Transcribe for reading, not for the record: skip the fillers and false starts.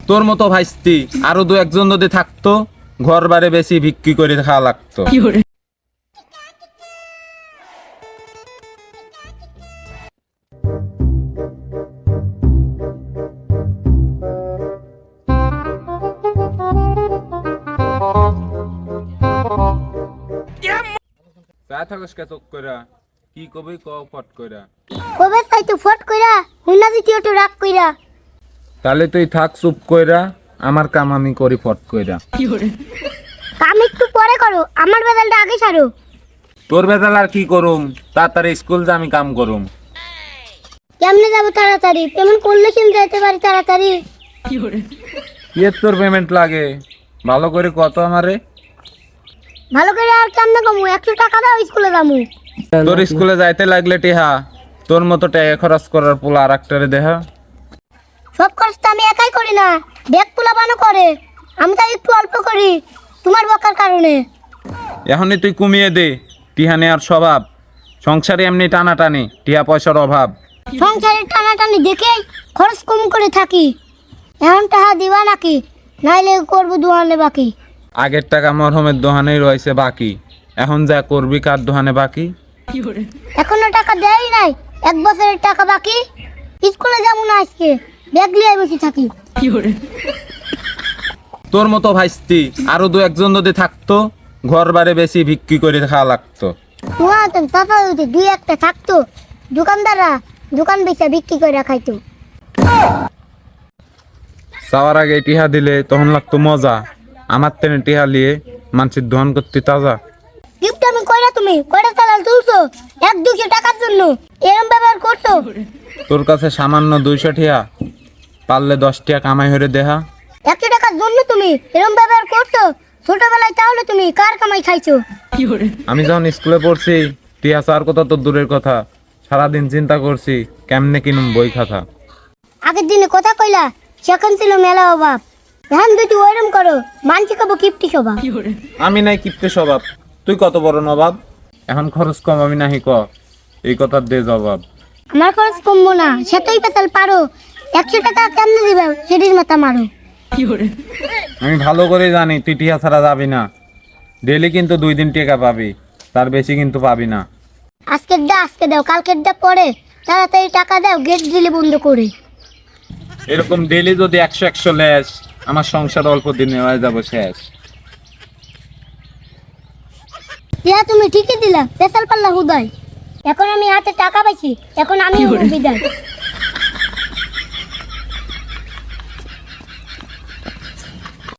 তোর মতো ভাইস্তি আরো দু একজন যদি থাকতো ঘর বাড়ি বেশি বিক্রি করে খাওয়া লাগতো। চা থাকস কে চোখ কইরা কি কবি ক ফট কইরা কবে তাই তো ফট কইরা হুইনা দিতি তো রাগ কইরা। তাহলে তুই থাক চুপ কইরা, আমার কাম আমি করি ফট কইরা। কাম একটু পরে করো, আমার বেদালটা আগে ছাড়ো। তোর বেদাল আর কি করুম, তাড়াতাড়ি স্কুল যা আমি কাম করুম। কেমনে যাবো তাড়াতাড়ি? পেমেন্ট করলে কিন্তু যেতে পারি তাড়াতাড়ি। কি তোর পেমেন্ট লাগে ভালো করে কত আমারে? ভালো করে আর কেমনে কমু? 100 টাকা দাও, স্কুলে যামু। তোর স্কুলে যাইতে লাগলে টিহা, তোর মতো টাকা খরচ করার পোলা আর একটারে দেহা। সব খরচ তো আমি একাই করি না, ব্যাগ পোলা বানো করে। আমি তাই একটু অল্প করি তোমার বকার কারণে। এখনই তুই কমিয়ে দে টিহা নেওয়ার স্বভাব। সংসারে এমনি টানাটানি, টিহা পয়সার অভাব। সংসারের টানাটানি দেখেই খরচ কম করে থাকি। এখন টাকা দিবা নাকি? নাইলে করবো দোয়ানে বাকি। আগের টাকা মরহমের দোহানেই রয়েছে বাকি, এখন যা করবি কার দোহানে বাকি? এখনো টাকা দেয় নাই, 1 বছরের টাকা বাকি। স্কুলে যাবো না আজকে, ব্যাগ লিয়ে বসে থাকি। তোর মতো ভাইস্তি আরো দু একজন যদি থাকতো ঘর বাড়ি বেশি বিক্রি করে খাওয়া লাগতো। তোমার তো চাচা যদি 2-1টা থাকতো, দোকানদাররা দোকান বেচা বিক্রি করে খাইতো। চাওয়ার আগে টিহা দিলে তখন লাগতো মজা, আমার তেনে টিহা লিয়ে মানুষের দোহান করতে তাজা। গিফট আমি কইরা, তুমি কয়টা চালাল তুলছো 1-200 টাকার জন্য? এরম ব্যবহার করছো? তোর কাছে সামান্য 200 টিহা, পারলে 10 টিহা কামাই হরে দেহা। 100 টাকার জন্য তুমি এরম ব্যবহার করছো? ছোটবেলায় তাহলে তুমি কার কামাই খাইছো? আমি যখন স্কুলে পড়ছি টিহা চার কথা তো দূরের কথা, সারাদিন চিন্তা করছি কেমনে কিনুম বই খাতা। আগের দিনে কথা কইলা, সেখান ছিল মেলা অভাব। এখন দুটি ওইরম করো, মানছি কব কিপটি স্বভাব। আমি নাই কিপ্টে স্বভাব, তুই কত বড় নবাব। এখন খরচ কম আমি নাহি ক, এই কথার দে জবাব। আমার খরচ কমবো না, সেটাই পেতাল পারো। 100 টাকা কেমনে দিবে সেটির মাথা মারো। আমি ভালো করে জানি তুই টিহা ছাড়া যাবি না। ডেলি কিন্তু 2 দিন টাকা পাবি, তার বেশি কিন্তু পাবি না। আজকের দা আজকে দাও, কালকের দা পরে। তাড়াতাড়ি টাকা দাও, গেট দিলে বন্ধ করে। এরকম ডেলি যদি 100 লেস, আমার সংসার অল্প দিনে হয়ে যাবো শেষ। দিয়া তুমি ঠিকই দিলা, পেশাল পাল্লা হুদাই। এখন আমি হাতে টাকা পাইছি, এখন আমি বিদায়।